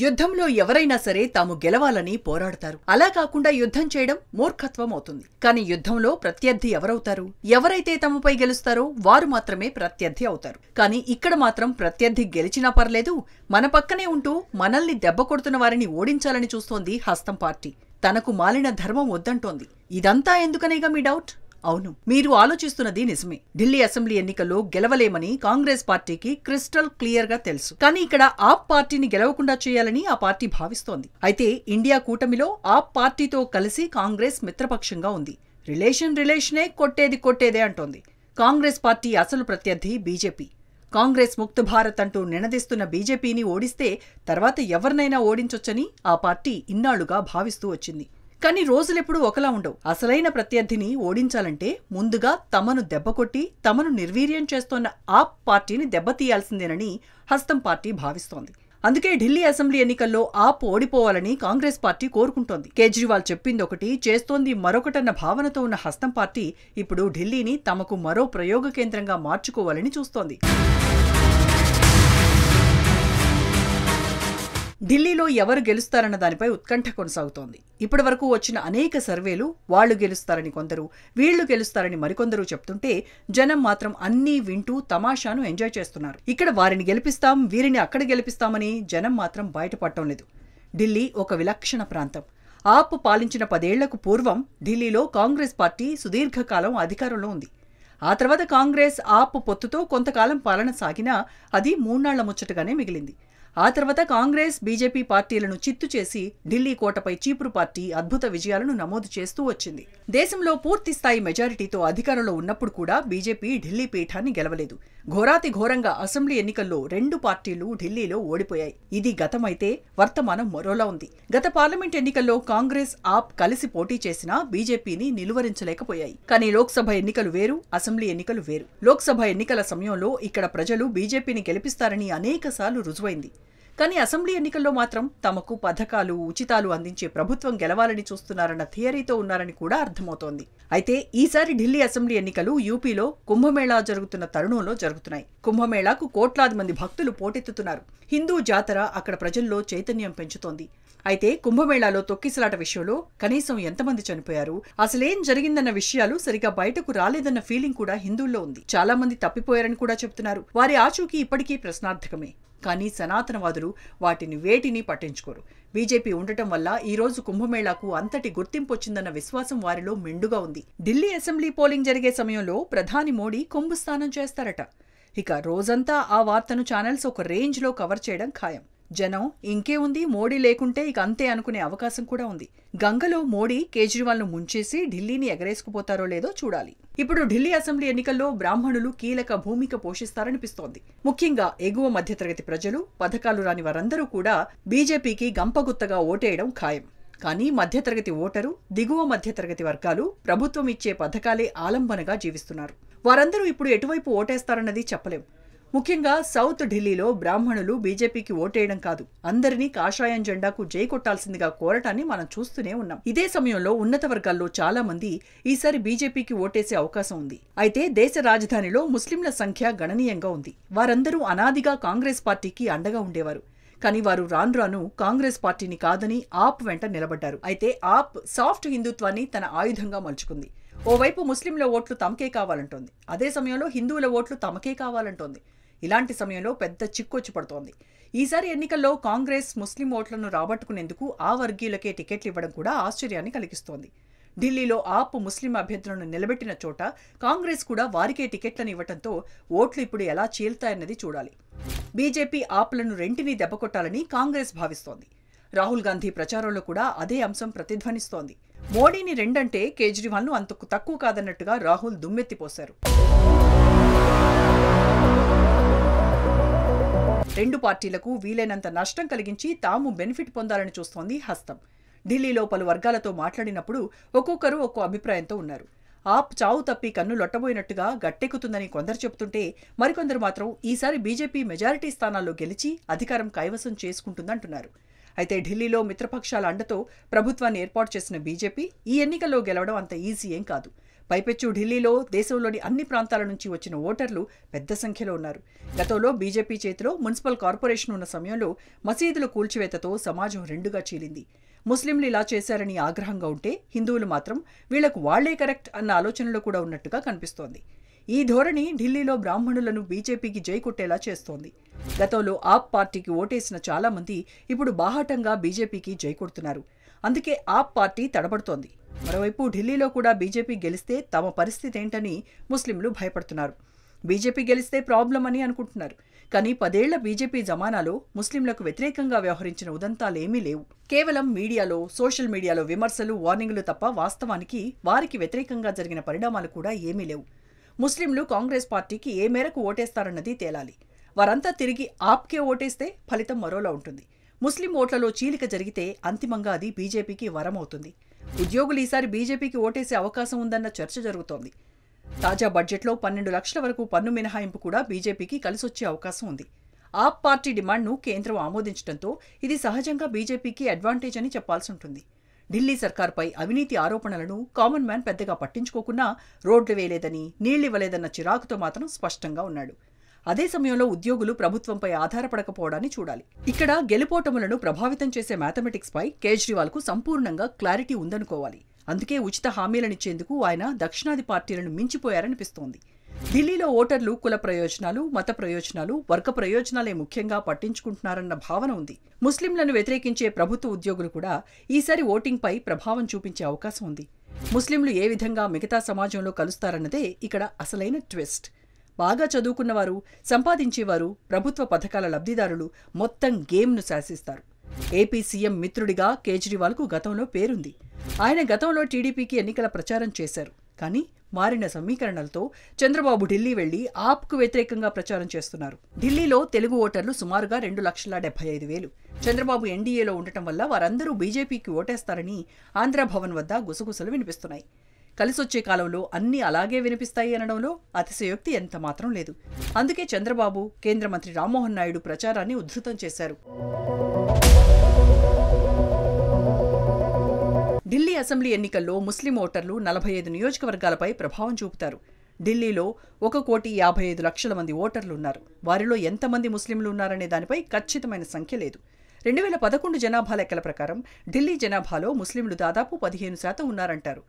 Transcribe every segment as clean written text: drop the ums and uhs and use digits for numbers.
యుద్ధంలో ఎవరైనా సరే తాము గెలవాలని పోరాడతారు. అలా కాకుండా యుద్ధం చేయడం మూర్ఖత్వం అవుతుంది. కానీ యుద్ధంలో ప్రత్యర్థి ఎవరవుతారు? ఎవరైతే తమపై గెలుస్తారో వారు మాత్రమే ప్రత్యర్థి అవుతారు. కానీ ఇక్కడ మాత్రం ప్రత్యర్థి గెలిచినా పర్లేదు, మన పక్కనే ఉంటూ మనల్ని దెబ్బ కొడుతున్న వారిని ఓడించాలని చూస్తోంది హస్తం పార్టీ. తనకు మాలిన ధర్మం వద్దంటోంది. ఇదంతా ఎందుకనేగా మీ డౌట్? అవును, మీరు ఆలోచిస్తున్నది నిజమే. ఢిల్లీ అసెంబ్లీ ఎన్నికల్లో గెలవలేమని కాంగ్రెస్ పార్టీకి క్రిస్టల్ క్లియర్ గా తెలుసు. కానీ ఇక్కడ ఆప్ పార్టీని గెలవకుండా చేయాలని ఆ పార్టీ భావిస్తోంది. అయితే ఇండియా కూటమిలో ఆప్ పార్టీతో కలిసి కాంగ్రెస్ మిత్రపక్షంగా ఉంది. రిలేషనే కొట్టేదే అంటోంది. కాంగ్రెస్ పార్టీ అసలు ప్రత్యర్థి బీజేపీ. కాంగ్రెస్ ముక్త భారత్ అంటూ నినదిస్తున్న బీజేపీని ఓడిస్తే తర్వాత ఎవరినైనా ఓడించొచ్చని ఆ పార్టీ ఇన్నాళ్లుగా భావిస్తూ వచ్చింది. కానీ రోజులెప్పుడు ఒకలా ఉండవు. అసలైన ప్రత్యర్థిని ఓడించాలంటే ముందుగా తమను దెబ్బకొట్టి తమను నిర్వీర్యం చేస్తోన్న ఆప్ పార్టీని దెబ్బతీయాల్సిందేనని హస్తం పార్టీ భావిస్తోంది. అందుకే ఢిల్లీ అసెంబ్లీ ఎన్నికల్లో ఆప్ ఓడిపోవాలని కాంగ్రెస్ పార్టీ కోరుకుంటోంది. కేజ్రీవాల్ చెప్పిందొకటి చేస్తోంది మరొకటన్న భావనతో ఉన్న హస్తం పార్టీ ఇప్పుడు ఢిల్లీని తమకు మరో ప్రయోగ కేంద్రంగా మార్చుకోవాలని చూస్తోంది. ఢిల్లీలో ఎవరు గెలుస్తారన్న దానిపై ఉత్కంఠ కొనసాగుతోంది. ఇప్పటి వరకు వచ్చిన అనేక సర్వేలు వాళ్లు గెలుస్తారని కొందరు, వీళ్లు గెలుస్తారని మరికొందరు చెప్తుంటే జనం మాత్రం అన్నీ వింటూ తమాషాను ఎంజాయ్ చేస్తున్నారు. ఇక్కడ వారిని గెలిపిస్తాం, వీరిని అక్కడ గెలిపిస్తామని జనం మాత్రం బయటపడటం లేదు. ఢిల్లీ ఒక విలక్షణ ప్రాంతం. ఆప్ పాలించిన 10 ఏళ్లకు పూర్వం ఢిల్లీలో కాంగ్రెస్ పార్టీ సుదీర్ఘకాలం అధికారంలో ఉంది. ఆ తర్వాత కాంగ్రెస్ ఆప్ పొత్తుతో కొంతకాలం పాలన సాగినా అది 3 నాళ్ల ముచ్చటగానే మిగిలింది. ఆ తర్వాత కాంగ్రెస్, బీజేపీ పార్టీలను చిత్తు చేసి ఢిల్లీ కోటపై చీపురు పార్టీ అద్భుత విజయాలను నమోదు చేస్తూ వచ్చింది. దేశంలో పూర్తిస్థాయి మెజారిటీతో అధికారంలో ఉన్నప్పుడు కూడా బీజేపీ ఢిల్లీ పీఠాన్ని గెలవలేదు. ఘోరాతి ఘోరంగా అసెంబ్లీ ఎన్నికల్లో 2 పార్టీలు ఢిల్లీలో ఓడిపోయాయి. ఇది గతమైతే వర్తమానం మరోలా ఉంది. గత పార్లమెంట్ ఎన్నికల్లో కాంగ్రెస్, ఆప్ కలిసి పోటీ చేసినా బీజేపీని నిలువరించలేకపోయాయి. కానీ లోక్సభ ఎన్నికలు వేరు, అసెంబ్లీ ఎన్నికలు వేరు. లోక్సభ ఎన్నికల సమయంలో ఇక్కడ ప్రజలు బీజేపీని గెలిపిస్తారని అనేకసార్లు రుజువైంది. కానీ అసెంబ్లీ ఎన్నికల్లో మాత్రం తమకు పథకాలు, ఉచితాలు అందించే ప్రభుత్వం గెలవాలని చూస్తున్నారన్న థియరీతో ఉన్నారని కూడా అర్థమవుతోంది. అయితే ఈసారి ఢిల్లీ అసెంబ్లీ ఎన్నికలు యూపీలో కుంభమేళా జరుగుతున్న తరుణంలో జరుగుతున్నాయి. కుంభమేళాకు కోట్లాది మంది భక్తులు పోటెత్తుతున్నారు. హిందూ జాతర అక్కడ ప్రజల్లో చైతన్యం పెంచుతోంది. అయితే కుంభమేళాలో తొక్కిసలాట విషయంలో కనీసం ఎంతమంది చనిపోయారు, అసలేం జరిగిందన్న విషయాలు సరిగా బయటకు రాలేదన్న ఫీలింగ్ కూడా హిందువుల్లో ఉంది. చాలా మంది తప్పిపోయారని కూడా చెప్తున్నారు. వారి ఆచూకీ ఇప్పటికీ ప్రశ్నార్థకమే. కానీ సనాతనవాదులు వాటిని వేటిని పట్టించుకోరు. బీజేపీ ఉండటం వల్ల ఈ రోజు కుంభమేళాకు అంతటి గుర్తింపు వచ్చిందన్న విశ్వాసం వారిలో మెండుగా ఉంది. ఢిల్లీ అసెంబ్లీ పోలింగ్ జరిగే సమయంలో ప్రధాని మోడీ కుంభస్నానం చేస్తారట. ఇక రోజంతా ఆ వార్తను ఛానల్స్ ఒక రేంజ్లో కవర్ చేయడం ఖాయం. జనం ఇంకే ఉంది, మోడీ లేకుంటే ఇక అంతే అనుకునే అవకాశం కూడా ఉంది. గంగలో మోడీ కేజ్రీవాల్ను ముంచేసి ఢిల్లీని ఎగరేసుకుపోతారో లేదో చూడాలి. ఇప్పుడు ఢిల్లీ అసెంబ్లీ ఎన్నికల్లో బ్రాహ్మణులు కీలక భూమిక పోషిస్తారనిపిస్తోంది. ముఖ్యంగా ఎగువ మధ్యతరగతి ప్రజలు, పథకాలు రాని వారందరూ కూడా బీజేపీకి గంపగుత్తగా ఓటేయడం ఖాయం. కానీ మధ్యతరగతి ఓటరు, దిగువ మధ్యతరగతి వర్గాలు ప్రభుత్వం ఇచ్చే పథకాలే ఆలంబనగా జీవిస్తున్నారు. వారందరూ ఇప్పుడు ఎటువైపు ఓటేస్తారన్నది చెప్పలేం. ముఖ్యంగా సౌత్ ఢిల్లీలో బ్రాహ్మణులు బీజేపీకి ఓటేయడం కాదు, అందరినీ కాషాయం జెండాకు జై కొట్టాల్సిందిగా కోరటాన్ని మనం చూస్తూనే ఉన్నాం. ఇదే సమయంలో ఉన్నత వర్గాల్లో చాలా మంది ఈసారి బీజేపీకి ఓటేసే అవకాశం ఉంది. అయితే దేశ రాజధానిలో ముస్లింల సంఖ్య గణనీయంగా ఉంది. వారందరూ అనాదిగా కాంగ్రెస్ పార్టీకి అండగా ఉండేవారు. కానీ వారు రాను కాంగ్రెస్ పార్టీని కాదని ఆప్ వెంట నిలబడ్డారు. అయితే ఆప్ సాఫ్ట్ హిందుత్వాన్ని తన ఆయుధంగా మలుచుకుంది. ఓవైపు ముస్లింల ఓట్లు తమకే కావాలంటోంది, అదే సమయంలో హిందువుల ఓట్లు తమకే కావాలంటోంది. ఇలాంటి సమయంలో పెద్ద చిక్కొచ్చి పడుతోంది. ఈసారి ఎన్నికల్లో కాంగ్రెస్ ముస్లిం ఓట్లను రాబట్టుకునేందుకు ఆ వర్గీయులకే టికెట్లు ఇవ్వడం కూడా ఆశ్చర్యాన్ని కలిగిస్తోంది. ఢిల్లీలో ఆప్ ముస్లిం అభ్యర్థులను నిలబెట్టిన చోట కాంగ్రెస్ కూడా వారికే టికెట్లను ఇవ్వడంతో ఓట్లు ఇప్పుడు ఎలా చీల్తాయన్నది చూడాలి. బీజేపీ ఆప్లను రెంటిని దెబ్బకొట్టాలని కాంగ్రెస్ భావిస్తోంది. రాహుల్ గాంధీ ప్రచారంలో కూడా అదే అంశం ప్రతిధ్వనిస్తోంది. మోడీని రెండంటే కేజ్రీవాల్ను అంతకు తక్కువ కాదన్నట్టుగా రాహుల్ దుమ్మెత్తిపోశారు. 2 పార్టీలకు వీలైనంత నష్టం కలిగించి తాము బెనిఫిట్ పొందాలని చూస్తోంది హస్తం. ఢిల్లీలో పలు వర్గాలతో మాట్లాడినప్పుడు ఒక్కొక్కరు ఒక్కో అభిప్రాయంతో ఉన్నారు. ఆప్ చావు తప్పి కన్ను లొట్టబోయినట్టుగా గట్టెక్కుతుందని కొందరు చెబుతుంటే మరికొందరు మాత్రం ఈసారి బీజేపీ మెజారిటీ స్థానాల్లో గెలిచి అధికారం కైవసం చేసుకుంటుందంటున్నారు. అయితే ఢిల్లీలో మిత్రపక్షాల అండతో ప్రభుత్వాన్ని ఏర్పాటు చేసిన బీజేపీ ఈ ఎన్నికల్లో గెలవడం అంత ఈజీ ఏం కాదు. పైపెచ్చు ఢిల్లీలో దేశంలోని అన్ని ప్రాంతాల నుంచి వచ్చిన ఓటర్లు పెద్ద సంఖ్యలో ఉన్నారు. గతంలో బీజేపీ చేతిలో మున్సిపల్ కార్పొరేషన్ ఉన్న సమయంలో మసీదుల కూల్చివేతతో సమాజం రెండుగా చీలింది. ముస్లింలు ఇలా చేశారని ఆగ్రహంగా ఉంటే హిందువులు మాత్రం వీళ్లకు వాళ్లే కరెక్ట్ అన్న ఆలోచనలో కూడా ఉన్నట్టుగా కనిపిస్తోంది. ఈ ధోరణి ఢిల్లీలో బ్రాహ్మణులను బీజేపీకి జై కొట్టేలా చేస్తోంది. గతంలో ఆప్ పార్టీకి ఓటేసిన చాలా మంది ఇప్పుడు బాహాటంగా బీజేపీకి జై కొడుతున్నారు. అందుకే ఆప్ పార్టీ తడబడుతోంది. మరోవైపు ఢిల్లీలో కూడా బీజేపీ గెలిస్తే తమ పరిస్థితి ఏంటని ముస్లింలు భయపడుతున్నారు. బీజేపీ గెలిస్తే ప్రాబ్లం అని అనుకుంటున్నారు. కానీ 10 ఏళ్ల బీజేపీ జమానాలో ముస్లింలకు వ్యతిరేకంగా వ్యవహరించిన ఉదంతాలేమీ లేవు. కేవలం మీడియాలో, సోషల్ మీడియాలో విమర్శలు, వార్నింగులు తప్ప వాస్తవానికి వారికి వ్యతిరేకంగా జరిగిన పరిణామాలు కూడా ఏమీ లేవు. ముస్లింలు కాంగ్రెస్ పార్టీకి ఏ మేరకు ఓటేస్తారన్నది తేలాలి. వారంతా తిరిగి ఆప్కే ఓటేస్తే ఫలితం మరోలా ఉంటుంది. ముస్లిం ఓట్లలో చీలిక జరిగితే అంతిమంగా అది బీజేపీకి వరమవుతుంది. ఉద్యోగులు ఈసారి బీజేపీకి ఓటేసే అవకాశం ఉందన్న చర్చ జరుగుతోంది. తాజా బడ్జెట్లో 12 లక్షల వరకు పన్ను మినహాయింపు కూడా బీజేపీకి కలిసొచ్చే అవకాశం ఉంది. ఆప్ పార్టీ డిమాండ్ను కేంద్రం ఆమోదించడంతో ఇది సహజంగా బీజేపీకి అడ్వాంటేజ్ అని చెప్పాల్సి ఉంటుంది. ఢిల్లీ సర్కార్పై అవినీతి ఆరోపణలను కామన్ మ్యాన్ పెద్దగా పట్టించుకోకున్నా రోడ్లు వేయలేదని, నీళ్లివ్వలేదన్న చిరాకుతో మాత్రం స్పష్టంగా ఉన్నాడు. అదే సమయంలో ఉద్యోగులు ప్రభుత్వంపై ఆధారపడకపోవడాన్ని చూడాలి. ఇక్కడ గెలుపోటములను ప్రభావితం చేసే మ్యాథమెటిక్స్పై కేజ్రీవాల్కు సంపూర్ణంగా క్లారిటీ ఉందనుకోవాలి. అందుకే ఉచిత హామీలనిచ్చేందుకు ఆయన దక్షిణాది పార్టీలను మించిపోయారనిపిస్తోంది. ఢిల్లీలో ఓటర్లు కుల ప్రయోజనాలు, మత ప్రయోజనాలు, వర్గ ప్రయోజనాలే ముఖ్యంగా పట్టించుకుంటున్నారన్న భావన ఉంది. ముస్లింలను వ్యతిరేకించే ప్రభుత్వ ఉద్యోగులు కూడా ఈసారి ఓటింగ్పై ప్రభావం చూపించే అవకాశం ఉంది. ముస్లింలు ఏ విధంగా మిగతా సమాజంలో కలుస్తారన్నదే ఇక్కడ అసలైన ట్విస్ట్. బాగా చదువుకున్నవారు, సంపాదించేవారు, ప్రభుత్వ పథకాల లబ్ధిదారులు మొత్తం గేమ్ను శాసిస్తారు. ఏపీ సీఎం మిత్రుడిగా కేజ్రీవాల్కు గతంలో పేరుంది. ఆయన గతంలో టీడీపీకి ఎన్నికల ప్రచారం చేశారు. కానీ మారిన సమీకరణలతో చంద్రబాబు ఢిల్లీ వెళ్లి ఆప్కు వ్యతిరేకంగా ప్రచారం చేస్తున్నారు. ఢిల్లీలో తెలుగు ఓటర్లు సుమారుగా 2,75,000. చంద్రబాబు ఎన్డీఏలో ఉండటం వల్ల వారందరూ బీజేపీకి ఓటేస్తారని ఆంధ్రభవన్ వద్ద గుసగుసలు వినిపిస్తున్నాయి. కలిసొచ్చే కాలంలో అన్నీ అలాగే వినిపిస్తాయి అనడంలో అతిశయోక్తి ఎంత మాత్రం లేదు. అందుకే చంద్రబాబు, కేంద్ర మంత్రి రామ్మోహన్ నాయుడు ప్రచారాన్ని ఉధృతం చేశారు. ఢిల్లీ అసెంబ్లీ ఎన్నికల్లో ముస్లిం ఓటర్లు 45 నియోజకవర్గాలపై ప్రభావం చూపుతారు. ఢిల్లీలో 1,55,00,000 మంది ఓటర్లు ఉన్నారు. వారిలో ఎంతమంది ముస్లింలు ఉన్నారనే దానిపై ఖచ్చితమైన సంఖ్య లేదు. 2011 జనాభా లెక్కల ప్రకారం ఢిల్లీ జనాభాలో ముస్లింలు దాదాపు 15% ఉన్నారంటారు.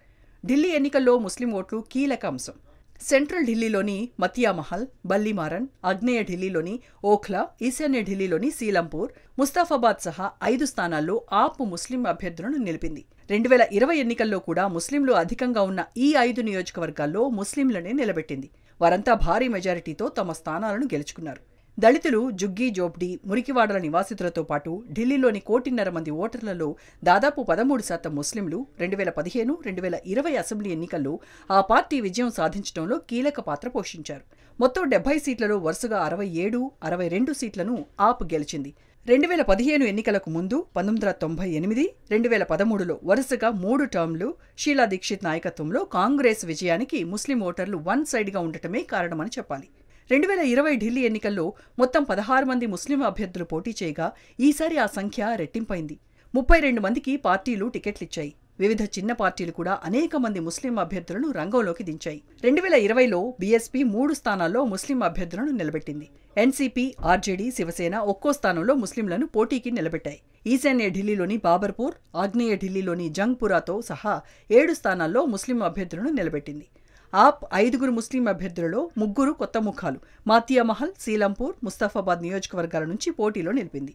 ఢిల్లీ ఎన్నికల్లో ముస్లిం ఓట్లు కీలక అంశం. సెంట్రల్ ఢిల్లీలోని మతియామహల్, బల్లిమారన్, ఆగ్నేయ ఢిల్లీలోని ఓఖ్లా, ఈశాన్య ఢిల్లీలోని సీలంపూర్, ముస్తాఫాబాద్ సహా 5 స్థానాల్లో ఆప్ ముస్లిం అభ్యర్థులను నిలిపింది. 2020 ఎన్నికల్లో కూడా ముస్లింలు అధికంగా ఉన్న ఈ 5 నియోజకవర్గాల్లో ముస్లింలనే నిలబెట్టింది. వారంతా భారీ మెజారిటీతో తమ స్థానాలను గెలుచుకున్నారు. దళితులు, జుగ్గీ జోప్డీ, మురికివాడల నివాసితులతో పాటు ఢిల్లీలోని 1,50,00,000 మంది ఓటర్లలో దాదాపు 13% ముస్లింలు 2015, 2020 అసెంబ్లీ ఎన్నికల్లో ఆ పార్టీ విజయం సాధించడంలో కీలక పాత్ర పోషించారు. మొత్తం 70 సీట్లలో వరుసగా 67, 62 సీట్లను ఆప్ గెలిచింది. 2015 ఎన్నికలకు ముందు 1998, 2013లో వరుసగా 3 టర్మ్లు షీలా దీక్షిత్ నాయకత్వంలో కాంగ్రెస్ విజయానికి ముస్లిం ఓటర్లు వన్ సైడ్గా ఉండటమే కారణమని చెప్పాలి. 2020 ఢిల్లీ ఎన్నికల్లో మొత్తం 16 మంది ముస్లిం అభ్యర్థులు పోటీ చేయగా ఈసారి ఆ సంఖ్య రెట్టింపైంది. 32 మందికి పార్టీలు టికెట్లిచ్చాయి. వివిధ చిన్న పార్టీలు కూడా అనేక మంది ముస్లిం అభ్యర్థులను రంగంలోకి దించాయి. 2020లో బీఎస్పీ 3 స్థానాల్లో ముస్లిం అభ్యర్థులను నిలబెట్టింది. ఎన్సీపీ, ఆర్జేడీ, శివసేన ఒక్కో స్థానంలో ముస్లింలను పోటీకి నిలబెట్టాయి. ఈశాన్య ఢిల్లీలోని బాబర్పూర్, ఆగ్నేయ ఢిల్లీలోని జంగ్పురాతో సహా 7 స్థానాల్లో ముస్లిం అభ్యర్థులను నిలబెట్టింది. ఆప్ 5 ముస్లిం అభ్యర్థులలో 3 కొత్త ముఖాలు మాతియామహల్, సీలంపూర్, ముస్తాఫాబాద్ నియోజకవర్గాల నుంచి పోటీలో నిలిపింది.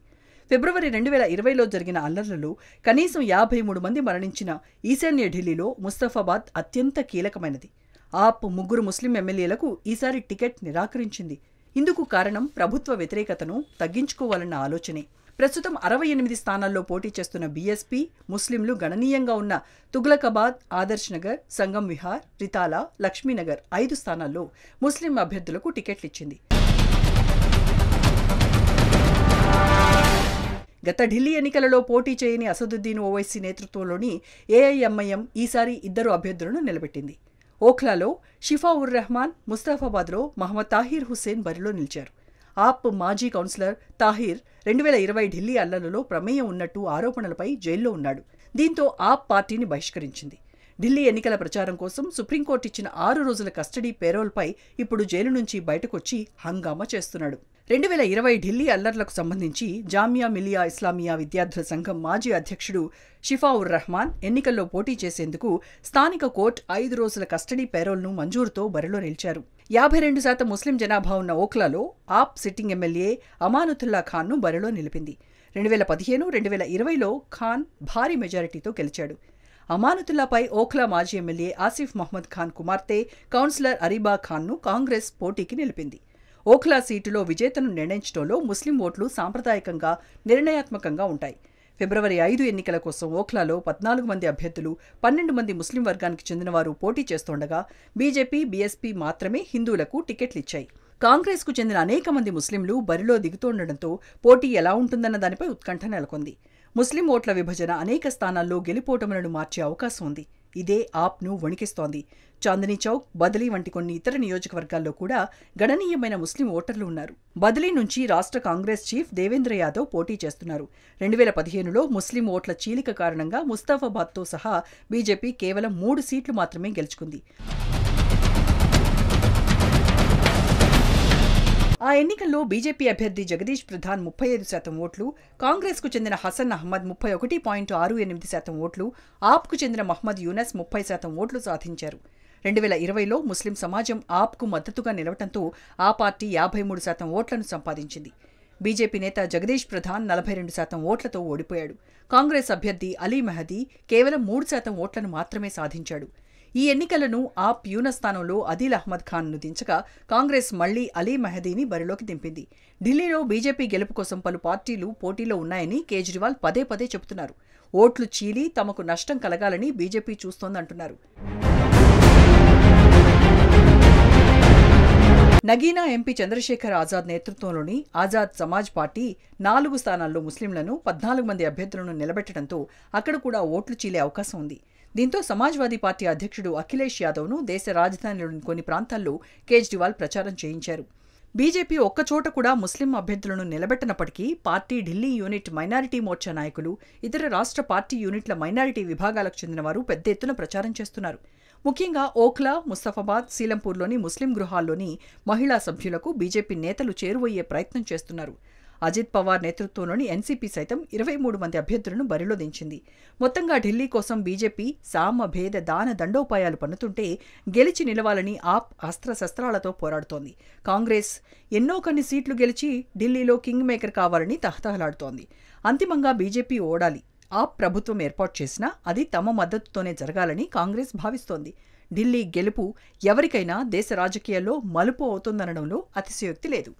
ఫిబ్రవరి 2020లో జరిగిన అల్లర్లలో కనీసం 53 మంది మరణించిన ఈశాన్య ఢిల్లీలో ముస్తాఫాబాద్ అత్యంత కీలకమైనది. ఆప్ 3 ముస్లిం ఎమ్మెల్యేలకు ఈసారి టికెట్ నిరాకరించింది. ఇందుకు కారణం ప్రభుత్వ వ్యతిరేకతను తగ్గించుకోవాలన్న ఆలోచనే. ప్రస్తుతం 68 స్థానాల్లో పోటీ చేస్తున్న బీఎస్పీ ముస్లింలు గణనీయంగా ఉన్న తుగ్లకాబాద్, ఆదర్శ్ నగర్, సంగం విహార్, రితాలా, లక్ష్మీనగర్ 5 స్థానాల్లో ముస్లిం అభ్యర్థులకు టికెట్లిచ్చింది. గత ఢిల్లీ ఎన్నికలలో పోటీ చేయని అసదుద్దీన్ ఓవైసీ నేతృత్వంలోని ఏఐఎంఐఎం ఈసారి 2 అభ్యర్థులను నిలబెట్టింది. ఓఖ్లాలో షిఫా ఉర్ రెహమాన్, ముస్తాఫాబాద్లో మహమ్మద్ తాహిర్ హుస్సేన్ బరిలో నిలిచారు. ఆప్ మాజీ కౌన్సిలర్ తాహిర్ 2020 ఢిల్లీ అల్లర్లలో ప్రమేయం ఉన్నట్టు ఆరోపణలపై జైల్లో ఉన్నాడు. దీంతో ఆప్ పార్టీని బహిష్కరించింది. ఢిల్లీ ఎన్నికల ప్రచారం కోసం సుప్రీంకోర్టు ఇచ్చిన 6 రోజుల కస్టడీ పేరోల్పై ఇప్పుడు జైలు నుంచి బయటకొచ్చి హంగామా చేస్తున్నాడు. 2020 ఢిల్లీ అల్లర్లకు సంబంధించి జామియా మిలియా ఇస్లామియా విద్యార్థుల సంఘం మాజీ అధ్యక్షుడు షిఫావుర్ రహమాన్ ఎన్నికల్లో పోటీ చేసేందుకు స్థానిక కోర్టు 5 రోజుల కస్టడీ పేరోల్ను మంజూరుతో బరిలో నిలిచారు. 52% ముస్లిం జనాభా ఉన్న ఓఖ్లాలో ఆప్ సిట్టింగ్ ఎమ్మెల్యే అమానుతుల్లా ఖాన్ను బరిలో నిలిపింది. 2015-2020లో ఖాన్ భారీ మెజారిటీతో గెలిచాడు. అమానుతుల్లాపై ఓఖ్లా మాజీ ఎమ్మెల్యే ఆసిఫ్ మహ్మద్ ఖాన్ కుమార్తె కౌన్సిలర్ అరీబా ఖాన్ను కాంగ్రెస్ పోటీకి నిలిపింది. ఓఖ్లా సీటులో విజేతను నిర్ణయించడంలో ముస్లిం ఓట్లు సాంప్రదాయకంగా నిర్ణయాత్మకంగా ఉంటాయి. ఫిబ్రవరి 5 ఎన్నికల కోసం ఓఖ్లాలో 14 మంది అభ్యర్థులు 12 మంది ముస్లిం వర్గానికి చెందినవారు పోటీ చేస్తుండగా బీజేపీ, బీఎస్పీ మాత్రమే హిందువులకు టికెట్లిచ్చాయి. కాంగ్రెస్కు చెందిన అనేక మంది ముస్లింలు బరిలో దిగుతుండటంతో పోటీ ఎలా ఉంటుందన్న దానిపై ఉత్కంఠ నెలకొంది. ముస్లిం ఓట్ల విభజన అనేక స్థానాల్లో గెలుపోటములను మార్చే అవకాశం ఉంది. ఇదే ఆప్ను వణికిస్తోంది. చాందనీ చౌక్, బదలీ వంటి కొన్ని ఇతర నియోజకవర్గాల్లో కూడా గణనీయమైన ముస్లిం ఓటర్లు ఉన్నారు. బదలీ నుంచి రాష్ట్ర కాంగ్రెస్ చీఫ్ దేవేంద్ర యాదవ్ పోటీ చేస్తున్నారు. 2015లో ముస్లిం ఓట్ల చీలిక కారణంగా ముస్తాఫాబాద్తో సహా బీజేపీ కేవలం 3 సీట్లు మాత్రమే గెలుచుకుంది. ఆ ఎన్నికల్లో బీజేపీ అభ్యర్థి జగదీష్ ప్రధాన్ 35% ఓట్లు, కాంగ్రెస్కు చెందిన హసన్ అహ్మద్ 31.68% ఓట్లు, ఆప్కు చెందిన మహ్మద్ యూనస్ 30% ఓట్లు సాధించారు. 2020లో ముస్లిం సమాజం ఆప్కు మద్దతుగా నిలవటంతో ఆ పార్టీ 53% ఓట్లను సంపాదించింది. బీజేపీ నేత జగదీష్ ప్రధాన్ 42% ఓట్లతో ఓడిపోయాడు. కాంగ్రెస్ అభ్యర్థి అలీ మెహదీ కేవలం 3% ఓట్లను మాత్రమే సాధించాడు. ఈ ఎన్నికలను ఆప్ యూనస్ స్థానంలో అదిల్ అహ్మద్ ఖాన్ను దించగా కాంగ్రెస్ మళ్లీ అలీ మెహదీని బరిలోకి దింపింది. ఢిల్లీలో బీజేపీ గెలుపు కోసం పలు పార్టీలు పోటీలో ఉన్నాయని కేజ్రీవాల్ పదే పదే చెబుతున్నారు. ఓట్లు చీలి తమకు నష్టం కలగాలని బీజేపీ చూస్తోందంటున్నారు. నగీనా ఎంపీ చంద్రశేఖర్ ఆజాద్ నేతృత్వంలోని ఆజాద్ సమాజ్ పార్టీ 4 స్థానాల్లో ముస్లింలను 14 మంది అభ్యర్థులను నిలబెట్టడంతో అక్కడ కూడా ఓట్లు చీలే అవకాశం ఉంది. దీంతో సమాజ్వాదీ పార్టీ అధ్యక్షుడు అఖిలేష్ యాదవ్ను దేశ రాజధానిలోని కొన్ని ప్రాంతాల్లో కేజ్రీవాల్ ప్రచారం చేయించారు. బీజేపీ ఒక్కచోట కూడా ముస్లిం అభ్యర్థులను నిలబెట్టనప్పటికీ పార్టీ ఢిల్లీ యూనిట్ మైనారిటీ మోర్చా నాయకులు, ఇతర రాష్ట్ర పార్టీ యూనిట్ల మైనారిటీ విభాగాలకు చెందినవారు పెద్ద ఎత్తున ప్రచారం చేస్తున్నారు. ముఖ్యంగా ఓఖ్లా, ముస్తఫాబాద్, సీలంపూర్లోని ముస్లిం గృహాల్లోని మహిళా సభ్యులకు బీజేపీ నేతలు చేరువయ్యే ప్రయత్నం చేస్తున్నారు. అజిత్ పవార్ నేతృత్వంలోని ఎన్సీపీ సైతం 23 మంది అభ్యర్థులను బరిలో దించింది. మొత్తంగా ఢిల్లీ కోసం బీజేపీ సామ, భేద, దాన దండోపాయాలు పన్నుతుంటే గెలిచి నిలవాలని ఆప్ అస్త్రశస్త్రాలతో పోరాడుతోంది. కాంగ్రెస్ కొన్ని సీట్లు గెలిచి ఢిల్లీలో కింగ్ మేకర్ కావాలని తహతహలాడుతోంది. అంతిమంగా బీజేపీ ఓడాలి. ఆప్ ప్రభుత్వం ఏర్పాటు చేసినా అది తమ మద్దతుతోనే జరగాలని కాంగ్రెస్ భావిస్తోంది. ఢిల్లీ గెలుపు ఎవరికైనా దేశ రాజకీయాల్లో మలుపు అవుతుందనడంలో అతిశయోక్తి లేదు.